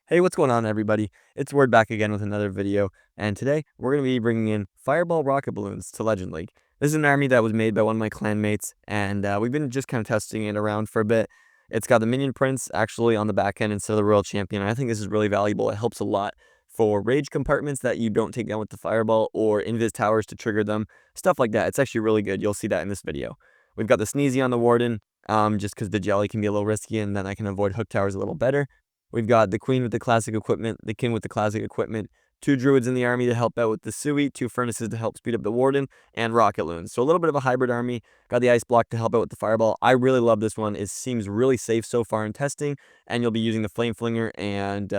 Hey, what's going on, everybody? It's Word back again with another video, and today we're going to be bringing in Fireball rocket balloons to Legend League. This is an army that was made by one of my clanmates, and we've been just kind of testing it around for a bit. It's got the minion prints actually on the back end instead of the Royal Champion. I think this is really valuable. It helps a lot for rage compartments that you don't take down with the Fireball, or invis towers to trigger them, stuff like that. It's actually really good. You'll see that in this video. We've got the Sneezy on the Warden, just because the Jelly can be a little risky, and then I can avoid hook towers a little better. We've got the Queen with the classic equipment, the King with the classic equipment, 2 Druids in the army to help out with the Sui, 2 Furnaces to help speed up the Warden, and Rocket Loons. So a little bit of a hybrid army. Got the Ice Block to help out with the Fireball. I really love this one. It seems really safe so far in testing, and you'll be using the Flame Flinger and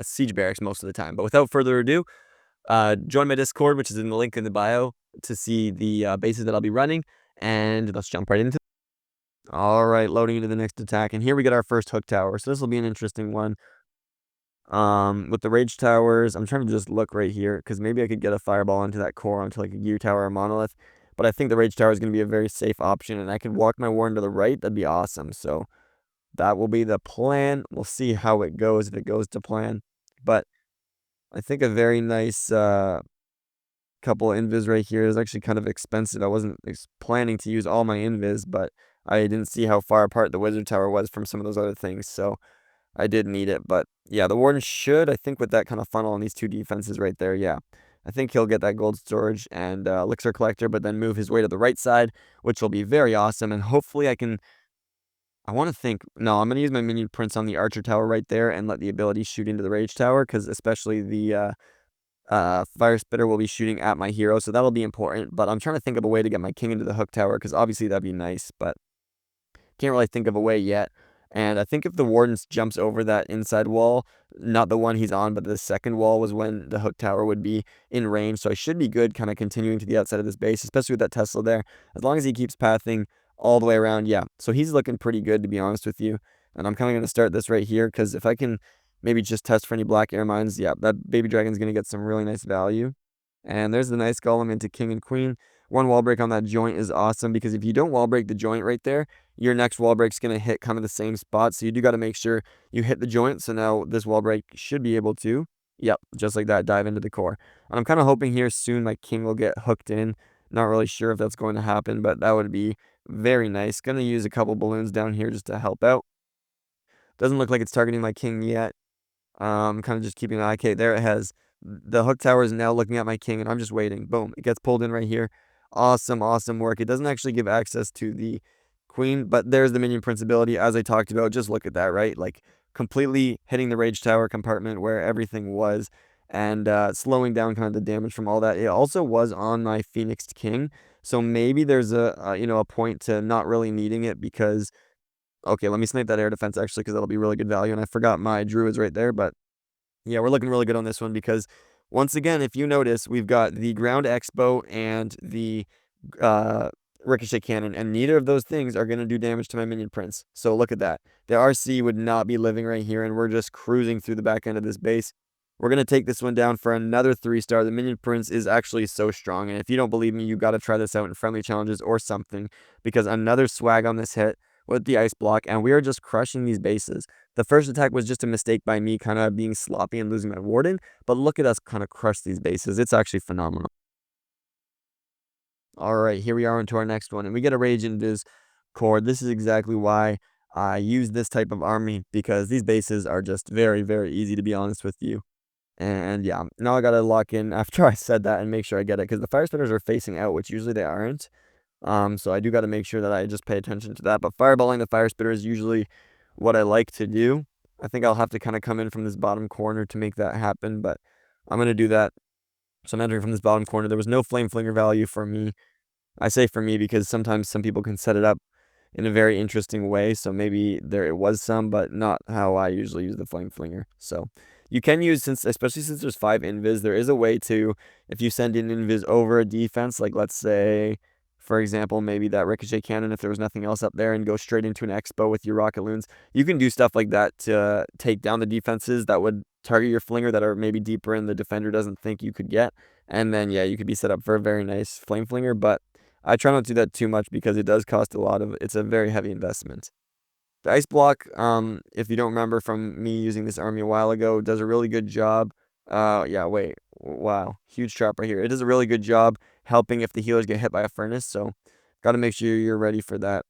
Siege Barracks most of the time. But without further ado, join my Discord, which is in the link in the bio, to see the bases that I'll be running, and let's jump right into it. All right, loading into the next attack, and here we get our first hook tower. So this will be an interesting one. With the rage towers, I'm trying to just look right here because maybe I could get a fireball into that core onto like a gear tower or monolith. But I think the rage tower is going to be a very safe option, and I could walk my warden to the right. That'd be awesome. So that will be the plan. We'll see how it goes if it goes to plan. But I think a very nice couple of invis right here is actually kind of expensive. I wasn't planning to use all my invis, but I didn't see how far apart the wizard tower was from some of those other things. So I did need it, but yeah, the Warden should, I think with that kind of funnel on these 2 defenses right there, yeah. I think he'll get that gold storage and elixir collector, but then move his way to the right side, which will be very awesome, and hopefully I want to think, no, I'm going to use my minion prints on the archer tower right there and let the ability shoot into the rage tower, because especially the fire spitter will be shooting at my hero, so that'll be important, but I'm trying to think of a way to get my king into the hook tower, because obviously that'd be nice, but can't really think of a way yet. And I think if the warden jumps over that inside wall, not the one he's on, but the second wall was when the hook tower would be in range. So I should be good kind of continuing to the outside of this base, especially with that Tesla there. As long as he keeps pathing all the way around, yeah. So he's looking pretty good, to be honest with you. And I'm kind of going to start this right here, because if I can maybe just test for any black air mines, yeah, that baby dragon's going to get some really nice value. And there's the nice golem into king and queen. One wall break on that joint is awesome, because if you don't wall break the joint right there, your next wall break's going to hit kind of the same spot. So you do got to make sure you hit the joint. So now this wall break should be able to, yep, just like that, dive into the core. And I'm kind of hoping here soon my king will get hooked in. Not really sure if that's going to happen, but that would be very nice. Going to use a couple balloons down here just to help out. Doesn't look like it's targeting my king yet. Kind of just keeping an eye. Okay, there it has. The hook tower is now looking at my king, and I'm just waiting. Boom, it gets pulled in right here. Awesome, awesome work. It doesn't actually give access to the queen, but there's the minion prince ability, as I talked about. Just look at that, right? Like, completely hitting the rage tower compartment where everything was, and slowing down kind of the damage from all that. It also was on my phoenixed king, so maybe there's a point to not really needing it, because okay, let me snipe that air defense actually, because that'll be really good value. And I forgot my druids right there, but yeah, we're looking really good on this one, because once again, if you notice, we've got the ground expo and the uh, ricochet cannon, and neither of those things are going to do damage to my minion prince. So look at that. The RC would not be living right here, and we're just cruising through the back end of this base. We're going to take this one down for another 3-star. The minion prince is actually so strong, and if you don't believe me, you got to try this out in friendly challenges or something, because another swag on this hit with the ice block, and we are just crushing these bases. The first attack was just a mistake by me, kind of being sloppy and losing my warden, but look at us kind of crush these bases. It's actually phenomenal. All right, here we are into our next one, and we get a rage into this core. This is exactly why I use this type of army, because these bases are just very, very easy, to be honest with you. And yeah, now I gotta lock in after I said that and make sure I get it, because the fire spinners are facing out, which usually they aren't. So I do got to make sure that I just pay attention to that. But fireballing the fire spitter is usually what I like to do. I think I'll have to kind of come in from this bottom corner to make that happen, but I'm going to do that. So I'm entering from this bottom corner. There was no flame flinger value for me. I say for me because sometimes some people can set it up in a very interesting way. So maybe there it was some, but not how I usually use the flame flinger. So you can use, especially since there's 5 invis, there is a way to, if you send in invis over a defense, like let's say, for example, maybe that ricochet cannon, if there was nothing else up there, and go straight into an expo with your rocket loons, you can do stuff like that to take down the defenses that would target your flinger that are maybe deeper in the defender doesn't think you could get. And then, yeah, you could be set up for a very nice flame flinger, but I try not to do that too much, because it does cost a lot of, it's a very heavy investment. The ice block, if you don't remember from me using this army a while ago, does a really good job. Yeah, wait. Wow. Huge trap right here. It does a really good job helping if the healers get hit by a furnace, so got to make sure you're ready for that.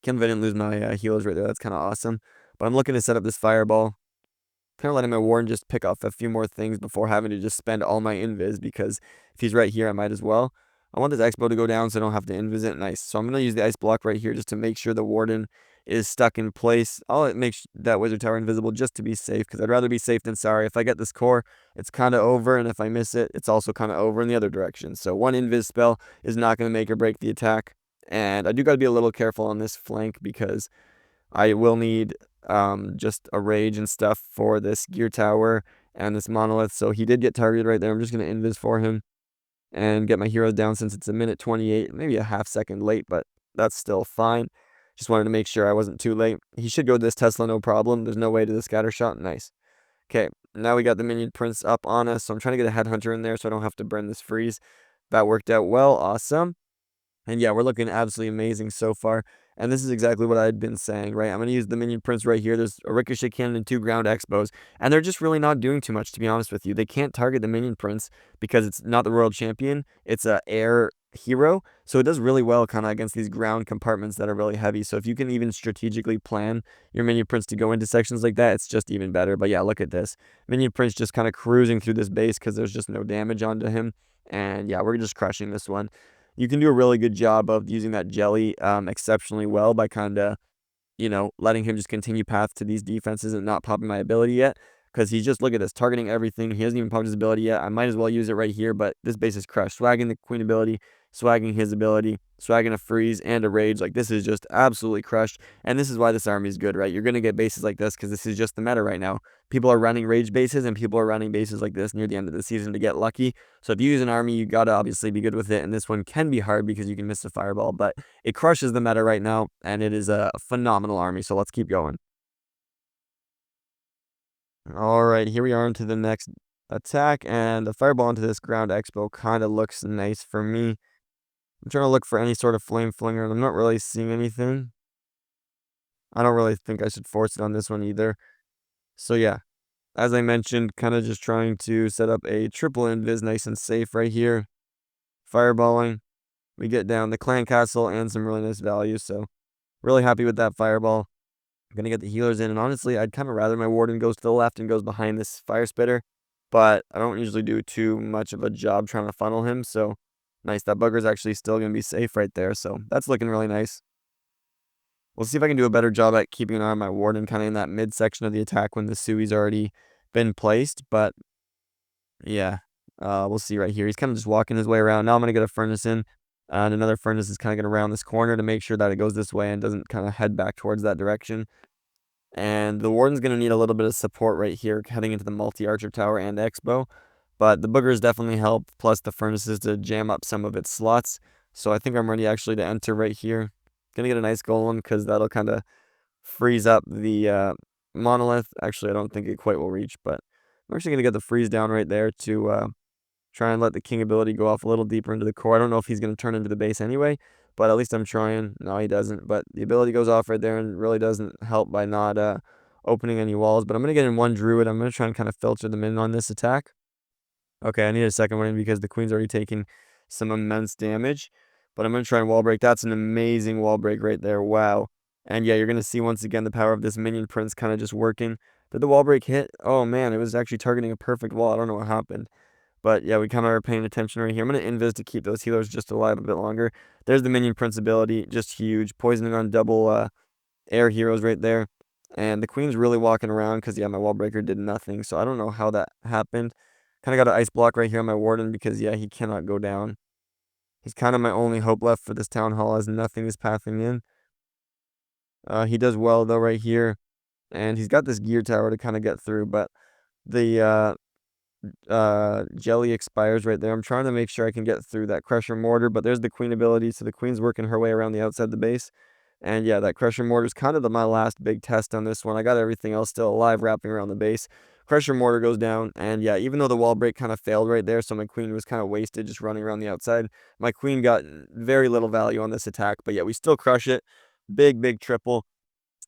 Can't believe I didn't lose my healers right there. That's kind of awesome. But I'm looking to set up this fireball. Kind of letting my warden just pick off a few more things before having to just spend all my invis, because if he's right here, I might as well. I want this expo to go down so I don't have to invis it. Nice. So I'm going to use the ice block right here just to make sure the warden is stuck in place. I'll make that wizard tower invisible just to be safe, because I'd rather be safe than sorry. If I get this core, it's kind of over, and if I miss it, it's also kind of over in the other direction. So one invis spell is not going to make or break the attack. And I do got to be a little careful on this flank, because I will need just a rage and stuff for this gear tower and this monolith. So he did get targeted right there. I'm just going to invis for him and get my heroes down, since it's a minute 28, maybe a half second late, but that's still fine. Just wanted to make sure I wasn't too late. He should go this Tesla, no problem. There's no way to the scatter shot. Nice. Okay, now we got the minion prince up on us, so I'm trying to get a headhunter in there so I don't have to burn this freeze. That worked out well. Awesome. And yeah, we're looking absolutely amazing so far. And this is exactly what I'd been saying, right? I'm going to use the minion prince right here. There's a ricochet cannon and 2 ground expos. And they're just really not doing too much, to be honest with you. They can't target the minion prince because it's not the world champion. It's a air hero. So it does really well kind of against these ground compartments that are really heavy. So if you can even strategically plan your minion prince to go into sections like that, it's just even better. But yeah, look at this. Minion prince just kind of cruising through this base because there's just no damage onto him. And yeah, we're just crushing this one. You can do a really good job of using that jelly exceptionally well by kind of, letting him just continue path to these defenses and not popping my ability yet. Because he's just, look at this, targeting everything. He hasn't even popped his ability yet. I might as well use it right here, but this base is crushed. Swagging the queen ability, swagging his ability, swagging a freeze and a rage. Like, this is just absolutely crushed. And this is why this army is good, right? You're going to get bases like this because this is just the meta right now. People are running rage bases and people are running bases like this near the end of the season to get lucky. So if you use an army, you got to obviously be good with it. And this one can be hard because you can miss the fireball, but it crushes the meta right now. And it is a phenomenal army. So let's keep going. All right, here we are into the next attack, and the fireball into this ground expo kind of looks nice for me. I'm trying to look for any sort of flame flinger, and I'm not really seeing anything. I don't really think I should force it on this one either. So yeah, as I mentioned, kind of just trying to set up a triple invis nice and safe right here. Fireballing. We get down the clan castle and some really nice value, so really happy with that fireball. I'm gonna get the healers in, and honestly, I'd kind of rather my warden goes to the left and goes behind this fire spitter, but I don't usually do too much of a job trying to funnel him, so nice. That bugger's actually still gonna be safe right there, so that's looking really nice. We'll see if I can do a better job at keeping an eye on my warden kind of in that midsection of the attack when the Sui's already been placed, but yeah, we'll see right here. He's kind of just walking his way around. Now I'm gonna get a furnace in, and another furnace is kind of gonna round this corner to make sure that it goes this way and doesn't kind of head back towards that direction. And the warden's going to need a little bit of support right here heading into the multi-archer tower and expo. But the boogers definitely help, plus the furnaces to jam up some of its slots. So I think I'm ready actually to enter right here. Gonna get a nice golem because that'll kind of freeze up the monolith. Actually, I don't think it quite will reach, but I'm actually gonna get the freeze down right there to try and let the king ability go off a little deeper into the core. I don't know if he's going to turn into the base anyway, but at least I'm trying. No, he doesn't. But the ability goes off right there and really doesn't help by not opening any walls. But I'm going to get in one druid. I'm going to try and kind of filter them in on this attack. Okay, I need a second one in because the queen's already taking some immense damage. But I'm going to try and wall break. That's an amazing wall break right there. Wow. And yeah, you're going to see once again the power of this minion prince kind of just working. Did the wall break hit? Oh man, it was actually targeting a perfect wall. I don't know what happened. But yeah, we kind of are paying attention right here. I'm going to invis to keep those healers just alive a bit longer. There's the minion prince ability, just huge. Poisoning on double air heroes right there. And the queen's really walking around because, yeah, my wall breaker did nothing. So I don't know how that happened. Kind of got an ice block right here on my warden because, yeah, he cannot go down. He's kind of my only hope left for this town hall as nothing is pathing in. He does well, though, right here. And he's got this gear tower to kind of get through. But the jelly expires right there. I'm trying to make sure I can get through that crusher mortar, but there's the queen ability, so the queen's working her way around the outside of the base. And yeah, that crusher mortar is kind of my last big test on this one. I got everything else still alive wrapping around the base. Crusher mortar goes down, and yeah, even though the wall break kind of failed right there, so my queen was kind of wasted just running around the outside, my queen got very little value on this attack, but yeah, we still crush it. Big triple.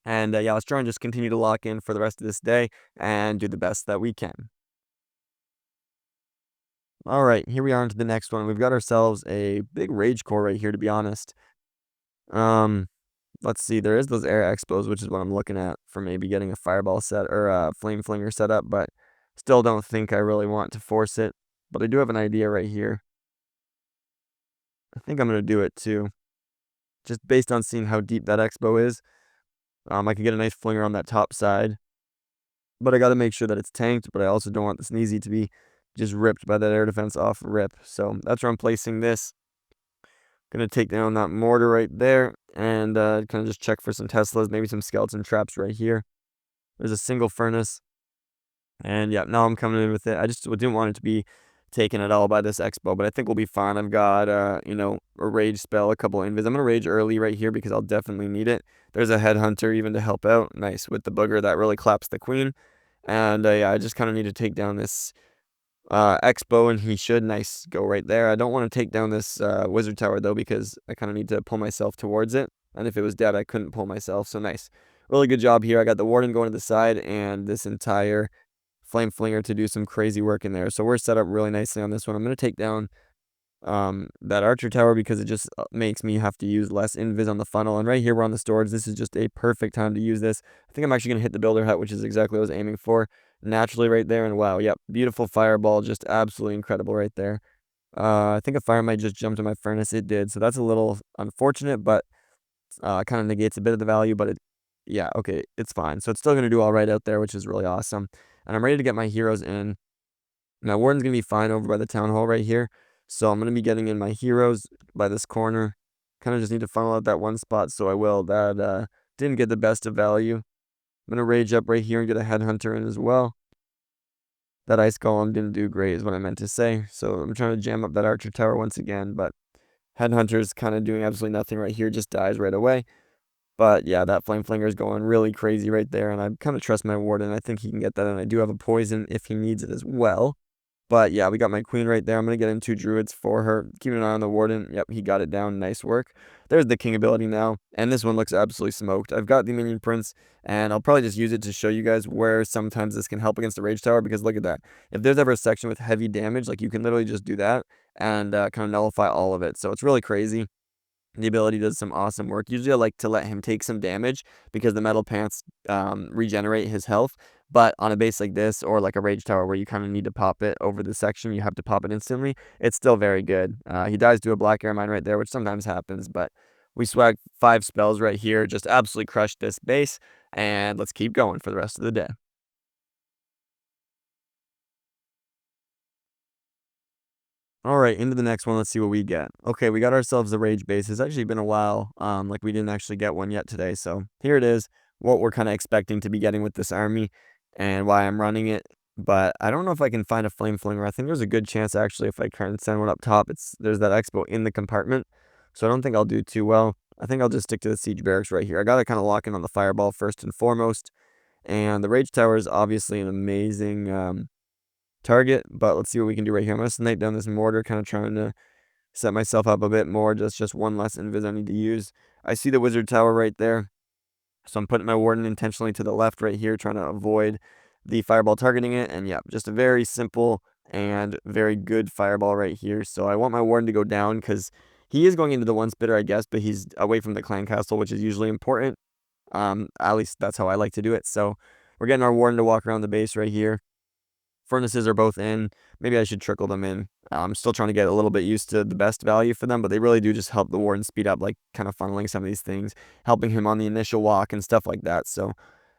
And yeah, let's try and just continue to lock in for the rest of this day and do the best that we can. All right, here we are into the next one. We've got ourselves a big rage core right here, to be honest. Um, let's see. There is those air expos, which is what I'm looking at for maybe getting a fireball set or a flame flinger set up, but still don't think I really want to force it. But I do have an idea right here. I think I'm gonna do it too, just based on seeing how deep that expo is. I could get a nice flinger on that top side, but I got to make sure that it's tanked. But I also don't want the sneezy to be just ripped by that air defense off rip. So that's where I'm placing this. Gonna take down that mortar right there and kind of just check for some Teslas, maybe some skeleton traps right here. There's a single furnace. And yeah, now I'm coming in with it. I just didn't want it to be taken at all by this expo, but I think we'll be fine. I've got, a rage spell, a couple invis. I'm going to rage early right here because I'll definitely need it. There's a headhunter even to help out. Nice with the booger that really claps the queen. And yeah, I just kind of need to take down this expo, and he should nice go right there. I don't want to take down this wizard tower though because I kind of need to pull myself towards it. And if it was dead, I couldn't pull myself. So nice. Really good job here. I got the warden going to the side and this entire flame flinger to do some crazy work in there. So we're set up really nicely on this one. I'm going to take down that archer tower because it just makes me have to use less invis on the funnel. And right here, we're on the storage. This is just a perfect time to use this. I think I'm actually going to hit the builder hut, which is exactly what I was aiming for. Naturally right there. And wow, yep, beautiful fireball. Just absolutely incredible right there. I think a fire might just jump to my furnace. It did. So that's a little unfortunate, but kind of negates a bit of the value. But yeah, okay, it's fine. So it's still going to do all right out there, which is really awesome. And I'm ready to get my heroes in. Now, Warden's going to be fine over by the town hall right here. So I'm going to be getting in my heroes by this corner. Kind of just need to funnel out that one spot, so I will. That didn't get the best of value. I'm going to rage up right here and get a headhunter in as well. That ice golem didn't do great is what I meant to say. So I'm trying to jam up that archer tower once again, but headhunter's kind of doing absolutely nothing right here. Just dies right away. But yeah, that flame flinger is going really crazy right there, and I kind of trust my warden. I think he can get that, and I do have a poison if he needs it as well. But yeah, we got my queen right there. I'm going to get in 2 druids for her. Keeping an eye on the warden. Yep, he got it down. Nice work. There's the king ability now. And this one looks absolutely smoked. I've got the minion prince, and I'll probably just use it to show you guys where sometimes this can help against the rage tower. Because look at that. If there's ever a section with heavy damage, like you can literally just do that and kind of nullify all of it. So it's really crazy. The ability does some awesome work. Usually I like to let him take some damage because the metal pants regenerate his health. But on a base like this or like a rage tower where you kind of need to pop it over the section, you have to pop it instantly. It's still very good. He dies to a black air mine right there, which sometimes happens. But we swag 5 spells right here. Just absolutely crushed this base. And let's keep going for the rest of the day. All right, into the next one. Let's see what we get. Okay, we got ourselves the rage base. It's actually been a while. Like we didn't actually get one yet today. So here it is. What we're kind of expecting to be getting with this army, and why I'm running it. But I don't know if I can find a flame flinger. I think there's a good chance actually if I try and send one up top. There's that expo in the compartment, so I don't think I'll do too well. I think I'll just stick to the siege barracks right here. I gotta kind of lock in on the fireball first and foremost, and the rage tower is obviously an amazing target, but let's see what we can do right here. I'm going to snipe down this mortar, kind of trying to set myself up a bit more. Just one less invis I need to use. I see the wizard tower right there, so I'm putting my warden intentionally to the left right here, trying to avoid the fireball targeting it. And yeah, just a very simple and very good fireball right here. So I want my warden to go down because he is going into the one spitter, I guess, but he's away from the clan castle, which is usually important. At least that's how I like to do it. So we're getting our warden to walk around the base right here. Furnaces are both in. Maybe I should trickle them in. I'm still trying to get a little bit used to the best value for them, but they really do just help the warden speed up, like kind of funneling some of these things, helping him on the initial walk and stuff like that. So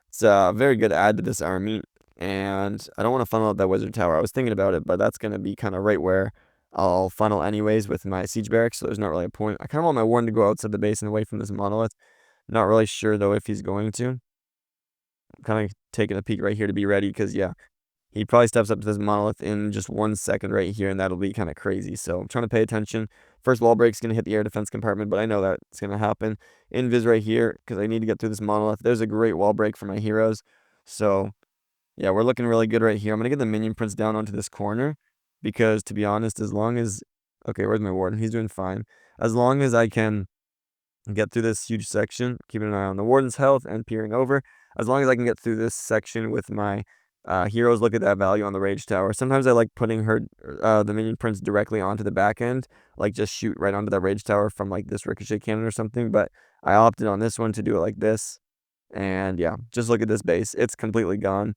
it's a very good add to this army. And I don't want to funnel up that wizard tower. I was thinking about it, but that's going to be kind of right where I'll funnel anyways with my siege barracks, so there's not really a point. I kind of want my warden to go outside the base and away from this monolith. Not really sure, though, if he's going to. I'm kind of taking a peek right here to be ready because, yeah, he probably steps up to this monolith in just 1 second right here, and that'll be kind of crazy. So I'm trying to pay attention. First wall break's going to hit the air defense compartment, but I know that's going to happen. Invis right here, because I need to get through this monolith. There's a great wall break for my heroes. So, yeah, we're looking really good right here. I'm going to get the minion prince down onto this corner, because, to be honest, as long as... Okay, where's my warden? He's doing fine. As long as I can and get through this huge section, keeping an eye on the warden's health and peering over. As long as I can get through this section with my heroes, look at that value on the rage tower. Sometimes I like putting the minion prince directly onto the back end, like just shoot right onto that rage tower from like this ricochet cannon or something. But I opted on this one to do it like this. And yeah, just look at this base. It's completely gone.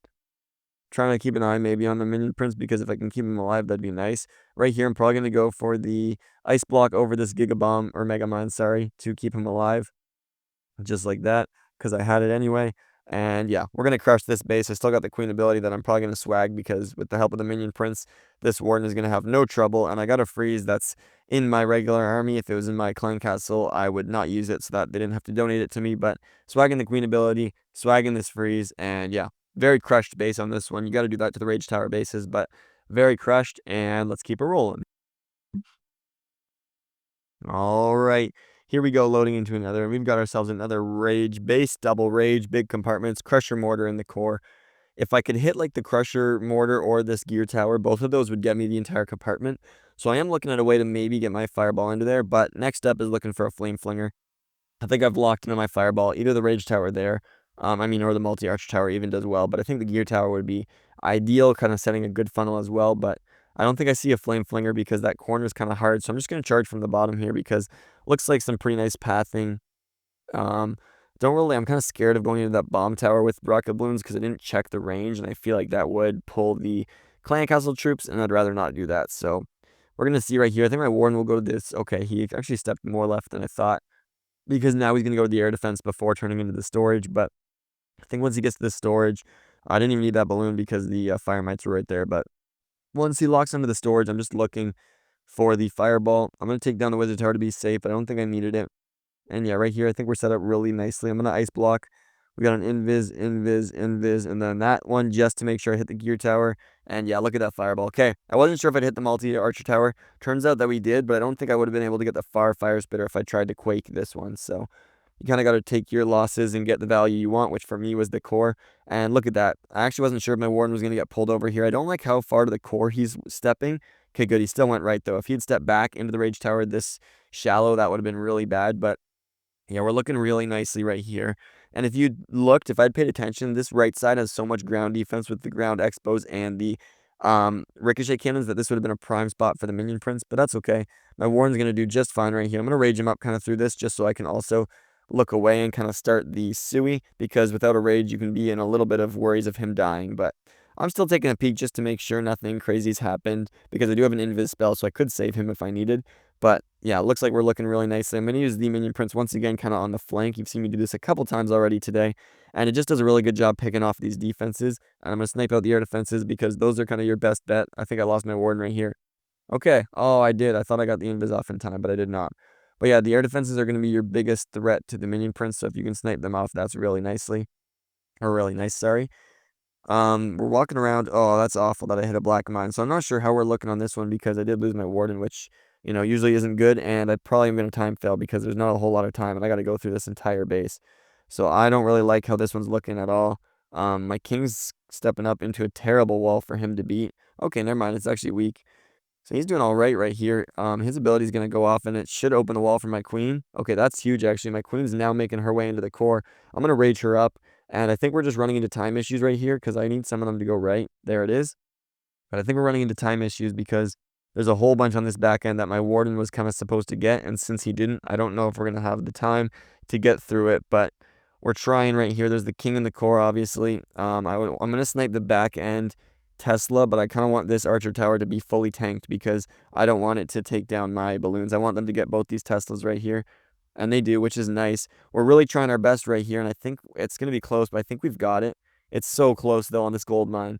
Trying to keep an eye maybe on the minion prince, because if I can keep him alive, that'd be nice. Right here, I'm probably going to go for the ice block over this giga bomb, or mega mine, sorry, to keep him alive. Just like that, because I had it anyway. And yeah, we're going to crush this base. I still got the queen ability that I'm probably going to swag, because with the help of the minion prince, this warden is going to have no trouble. And I got a freeze that's in my regular army. If it was in my clan castle, I would not use it so that they didn't have to donate it to me. But swagging the queen ability, swagging this freeze, and yeah, very crushed base on this one. You got to do that to the rage tower bases, but very crushed. And let's keep it rolling. All right, here we go, loading into another. We've got ourselves another rage base, double rage, big compartments, crusher mortar in the core. If I could hit like the crusher mortar or this gear tower, both of those would get me the entire compartment. So I am looking at a way to maybe get my fireball into there, but next up is looking for a flame flinger. I think I've locked into my fireball. Either the rage tower there, or the multi-arch tower even does well, but I think the gear tower would be ideal, kind of setting a good funnel as well. But I don't think I see a flame flinger because that corner is kind of hard. So I'm just going to charge from the bottom here, because looks like some pretty nice pathing. Um, don't really, I'm kind of scared of going into that bomb tower with rocket balloons because I didn't check the range, and I feel like that would pull the clan castle troops, and I'd rather not do that. So we're going to see right here. I think my warden will go to this. Okay, he actually stepped more left than I thought, because now he's going to go to the air defense before turning into the storage. But I think once he gets to the storage, I didn't even need that balloon because the fire mites were right there. But once he locks onto the storage, I'm just looking for the fireball. I'm going to take down the wizard tower to be safe, but I don't think I needed it. And yeah, right here, I think we're set up really nicely. I'm going to ice block. We got an invis, and then that one just to make sure I hit the gear tower. And yeah, look at that fireball. Okay, I wasn't sure if I'd hit the multi-archer tower. Turns out that we did, but I don't think I would have been able to get the fire spitter if I tried to quake this one. So you kind of got to take your losses and get the value you want, which for me was the core. And look at that. I actually wasn't sure if my warden was going to get pulled over here. I don't like how far to the core he's stepping. Okay, good. He still went right, though. If he had stepped back into the rage tower this shallow, that would have been really bad. But yeah, we're looking really nicely right here. And if you looked, if I'd paid attention, this right side has so much ground defense with the ground expos and the ricochet cannons that this would have been a prime spot for the minion prince, but that's okay. My warden's going to do just fine right here. I'm going to rage him up kind of through this just so I can also look away and kind of start the Sui, because without a rage, you can be in a little bit of worries of him dying. But I'm still taking a peek just to make sure nothing crazy's happened, because I do have an invis spell, so I could save him if I needed. But yeah, it looks like we're looking really nicely. I'm going to use the minion prince once again, kind of on the flank. You've seen me do this a couple times already today, and it just does a really good job picking off these defenses. And I'm going to snipe out the air defenses, because those are kind of your best bet. I think I lost my warden right here. Okay. Oh, I did. I thought I got the invis off in time, but I did not. But yeah, the air defenses are going to be your biggest threat to the minion prince. So if you can snipe them off, that's really nicely, or really nice. Sorry. We're walking around. Oh, that's awful that I hit a black mine. So I'm not sure how we're looking on this one, because I did lose my warden, which, usually isn't good. And I probably am going to time fail because there's not a whole lot of time and I got to go through this entire base. So I don't really like how this one's looking at all. My king's stepping up into a terrible wall for him to beat. Okay, never mind. It's actually weak. So he's doing all right here. His ability is going to go off, and it should open the wall for my queen. Okay, that's huge, actually. My queen's now making her way into the core. I'm going to rage her up, and I think we're just running into time issues right here, because I need some of them to go right. There it is. But I think we're running into time issues because there's a whole bunch on this back end that my warden was kind of supposed to get, and since he didn't, I don't know if we're going to have the time to get through it, but we're trying right here. There's the king in the core, obviously. I'm going to snipe the back end Tesla, but I kind of want this archer tower to be fully tanked, because I don't want it to take down my balloons. I want them to get both these Teslas right here, and they do, which is nice. We're really trying our best right here, and I think it's going to be close, but I think we've got it. It's so close, though, on this gold mine.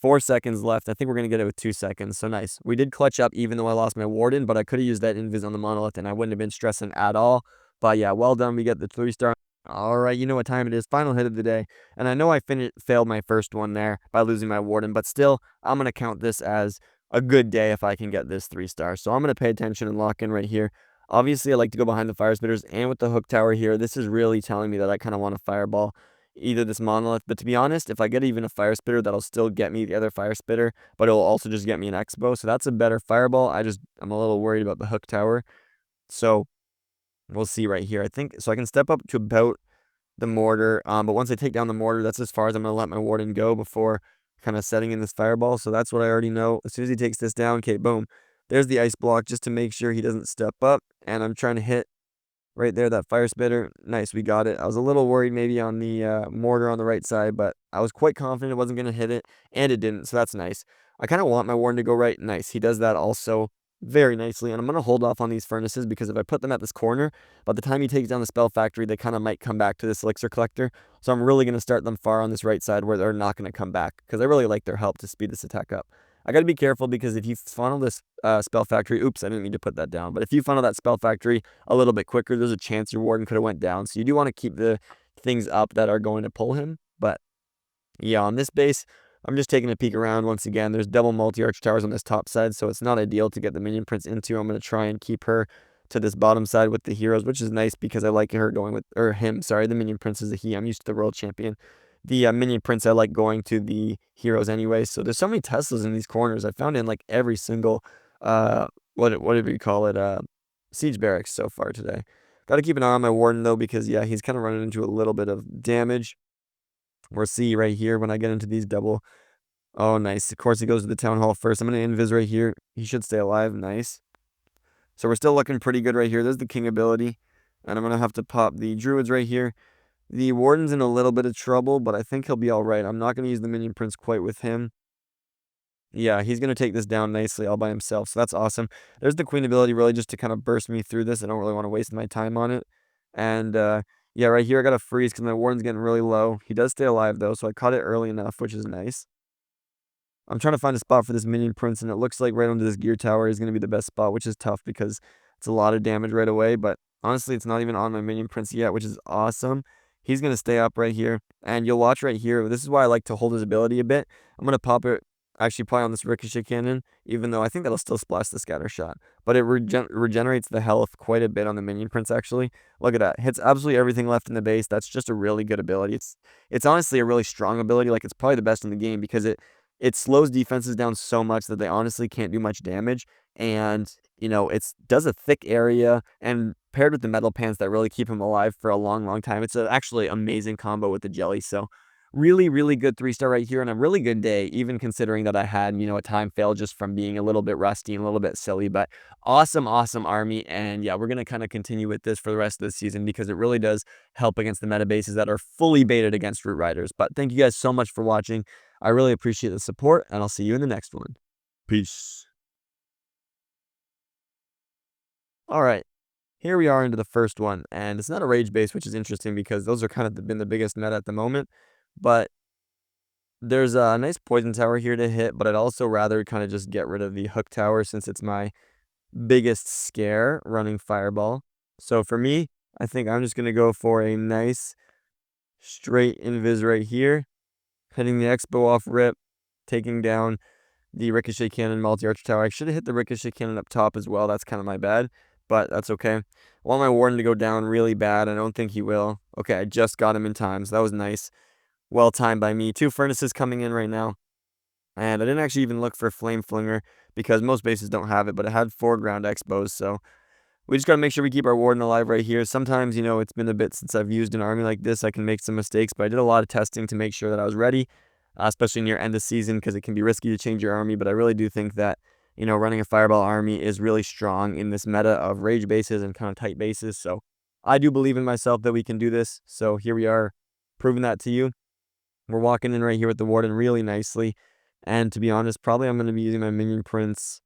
4 seconds left. I think we're going to get it with 2 seconds. So nice. We did clutch up even though I lost my warden, but I could have used that invis on the monolith and I wouldn't have been stressing at all. But yeah, well done. We get the 3-star. All right, you know what time it is. Final hit of the day. And I know I failed my first one there by losing my warden, but still, I'm going to count this as a good day if I can get this 3-star. So I'm going to pay attention and lock in right here. Obviously, I like to go behind the fire spitters, and with the hook tower here, this is really telling me that I kind of want a fireball either this monolith. But to be honest, if I get even a fire spitter, that'll still get me the other fire spitter, but it'll also just get me an expo. So that's a better fireball. I'm a little worried about the hook tower. So We'll see right here. I think so I can step up to about the mortar, but once I take down the mortar, that's as far as I'm gonna let my warden go before kind of setting in this fireball. So that's what I already know. As soon as he takes this down, okay, boom. There's the ice block just to make sure he doesn't step up. And I'm trying to hit right there, that fire spitter. Nice, we got it. I was a little worried maybe on the mortar on the right side, but I was quite confident it wasn't going to hit it, and it didn't, so that's nice. I kind of want my warden to go right. Nice, he does that also very nicely, and I'm going to hold off on these furnaces because if I put them at this corner, by the time he takes down the spell factory, they kind of might come back to this elixir collector, so I'm really going to start them far on this right side where they're not going to come back, because I really like their help to speed this attack up. I got to be careful because if you funnel this spell factory, oops, I didn't mean to put that down, but if you funnel that spell factory a little bit quicker, there's a chance your warden could have went down. So you do want to keep the things up that are going to pull him. But yeah, on this base, I'm just taking a peek around once again. There's double multi-arch towers on this top side, so it's not ideal to get the minion prince into. I'm going to try and keep her to this bottom side with the heroes, which is nice because I like her going with, or him, sorry, the minion prince is a he. I'm used to the world champion. The minion prince, I like going to the heroes anyway. So there's so many Teslas in these corners. I found in like every single, what do we call it, siege barracks so far today. Got to keep an eye on my warden though, because yeah, he's kind of running into a little bit of damage. We'll see right here when I get into these double. Oh, nice. Of course, he goes to the town hall first. I'm going to invis right here. He should stay alive. Nice. So we're still looking pretty good right here. There's the king ability. And I'm going to have to pop the druids right here. The warden's in a little bit of trouble, but I think he'll be all right. I'm not going to use the minion prince quite with him. Yeah, he's going to take this down nicely all by himself, so that's awesome. There's the queen ability really just to kind of burst me through this. I don't really want to waste my time on it. And yeah, right here I got to freeze because my warden's getting really low. He does stay alive though, so I caught it early enough, which is nice. I'm trying to find a spot for this minion prince, and it looks like right under this gear tower is going to be the best spot, which is tough because it's a lot of damage right away. But honestly, it's not even on my minion prince yet, which is awesome. He's going to stay up right here, and you'll watch right here. This is why I like to hold his ability a bit. I'm going to pop it, actually probably on this ricochet cannon, even though I think that'll still splash the scatter shot. But it regenerates the health quite a bit on the minion prince, actually. Look at that. Hits absolutely everything left in the base. That's just a really good ability. It's honestly a really strong ability. Like, it's probably the best in the game because it slows defenses down so much that they honestly can't do much damage. And, you know, it does a thick area, and paired with the metal pants that really keep him alive for a long, long time. It's an actually amazing combo with the jelly. So really, really good 3-star right here, and a really good day, even considering that I had, you know, a time fail just from being a little bit rusty and a little bit silly. But awesome, awesome army. And yeah, we're going to kind of continue with this for the rest of the season because it really does help against the meta bases that are fully baited against Root Riders. But thank you guys so much for watching. I really appreciate the support, and I'll see you in the next one. Peace. All right, here we are into the first one, and it's not a rage base, which is interesting because those are kind of been the biggest meta at the moment. But there's a nice poison tower here to hit, but I'd also rather kind of just get rid of the hook tower since it's my biggest scare running fireball. So for me, I think I'm just going to go for a nice straight invis right here, hitting the expo off rip, taking down the ricochet cannon multi-arch tower. I should have hit the ricochet cannon up top as well. That's kind of my bad, but that's okay. I want my warden to go down really bad. I don't think he will. Okay, I just got him in time, so that was nice. Well timed by me. 2 furnaces coming in right now. And I didn't actually even look for Flame Flinger because most bases don't have it, but it had 4 ground expos, so we just got to make sure we keep our warden alive right here. Sometimes, you know, it's been a bit since I've used an army like this. I can make some mistakes, but I did a lot of testing to make sure that I was ready, especially near end of season because it can be risky to change your army. But I really do think that, you know, running a Fireball army is really strong in this meta of rage bases and kind of tight bases. So I do believe in myself that we can do this. So here we are, proving that to you. We're walking in right here with the warden really nicely. And to be honest, probably I'm going to be using my minion prince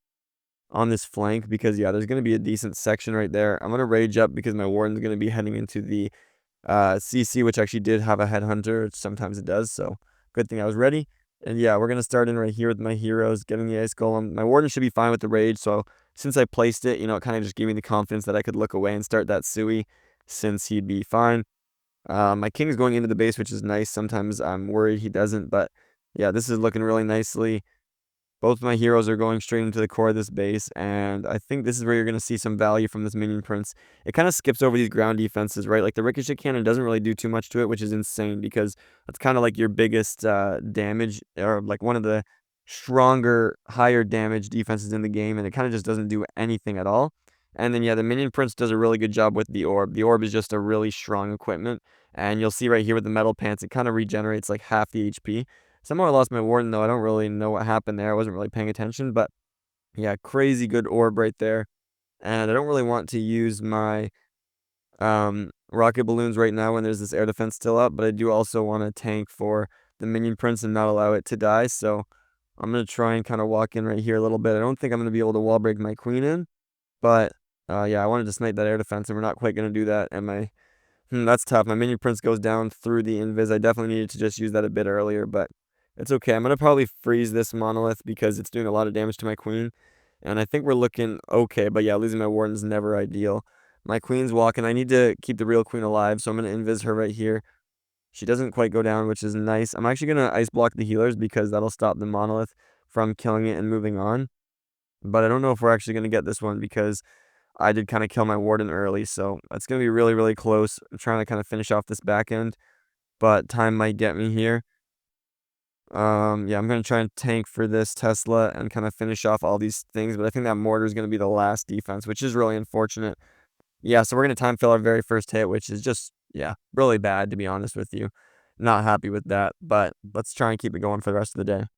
on this flank because, yeah, there's going to be a decent section right there. I'm going to rage up because my warden's going to be heading into the CC, which actually did have a headhunter. Sometimes it does, so good thing I was ready. And yeah, we're going to start in right here with my heroes, getting the ice golem. My warden should be fine with the rage, so since I placed it, you know, it kind of just gave me the confidence that I could look away and start that Sui since he'd be fine. My king's going into the base, which is nice. Sometimes I'm worried he doesn't, but yeah, this is looking really nicely. Both my heroes are going straight into the core of this base, and I think this is where you're going to see some value from this minion prince. It kind of skips over these ground defenses, right? Like the ricochet cannon doesn't really do too much to it, which is insane because that's kind of like your biggest damage, or like one of the stronger, higher damage defenses in the game, and it kind of just doesn't do anything at all. And then, yeah, the Minion Prince does a really good job with the orb. The orb is just a really strong equipment, and you'll see right here with the metal pants, it kind of regenerates like half the HP. Somehow I lost my warden though. I don't really know what happened there. I wasn't really paying attention, but yeah, crazy good orb right there. And I don't really want to use my rocket balloons right now when there's this air defense still up, but I do also want to tank for the Minion Prince and not allow it to die. So I'm gonna try and kind of walk in right here a little bit. I don't think I'm gonna be able to wall break my queen in, but yeah, I wanted to snipe that air defense, and we're not quite gonna do that. And my that's tough. My Minion Prince goes down through the invis. I definitely needed to just use that a bit earlier, but it's okay. I'm gonna probably freeze this monolith because it's doing a lot of damage to my queen. And I think we're looking okay, but yeah, losing my warden's never ideal. My queen's walking. I need to keep the real queen alive, so I'm gonna invis her right here. She doesn't quite go down, which is nice. I'm actually gonna ice block the healers because that'll stop the monolith from killing it and moving on. But I don't know if we're actually gonna get this one because I did kind of kill my warden early, so that's gonna be really, really close. I'm trying to kind of finish off this back end, but time might get me here. Yeah, I'm gonna try and tank for this Tesla and kind of finish off all these things, but I think that mortar is gonna be the last defense, which is really unfortunate. Yeah, so we're gonna time fill our very first hit, which is just, yeah, really bad to be honest with you. Not happy with that, but let's try and keep it going for the rest of the day.